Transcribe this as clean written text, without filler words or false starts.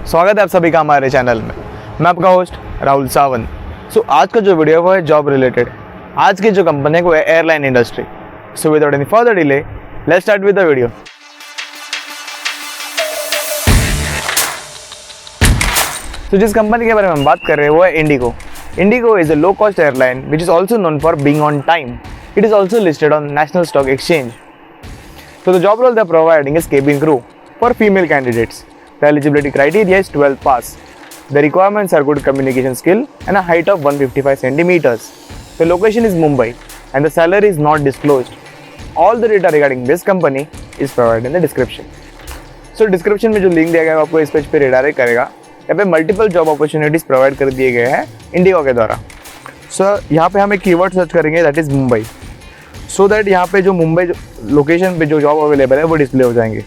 स्वागत है आप सभी का हमारे चैनल में। मैं आपका होस्ट राहुल सावंत। आज का जो वीडियो है वो है जॉब रिलेटेड। आज की जो कंपनी है वो है airline industry. So without any further delay let's start with the video. जिस कंपनी के बारे में हम बात कर रहे हैं वो है Indigo. Indigo is a low cost airline which is also known for being on time. It is also listed on National Stock Exchange. So the job role they are providing is cabin crew for female candidates. The eligibility criteria is 12 pass. The requirements are good communication skill and a height of 155 centimeters. The location is Mumbai and the salary is not disclosed. All the data regarding this company is provided in the description. So description में जो link दिया गया है आपको इस page पे redirect करेगा। यहाँ पे मल्टीपल जॉब अपॉर्चुनिटीज प्रोवाइड कर दिए गए हैं इंडिगो के द्वारा। यहाँ पे हम एक कीवर्ड सर्च करेंगे that is Mumbai, so that यहाँ पे जो मुंबई लोकेशन पे जो जॉब अवेलेबल है वो डिस्प्ले हो जाएंगे।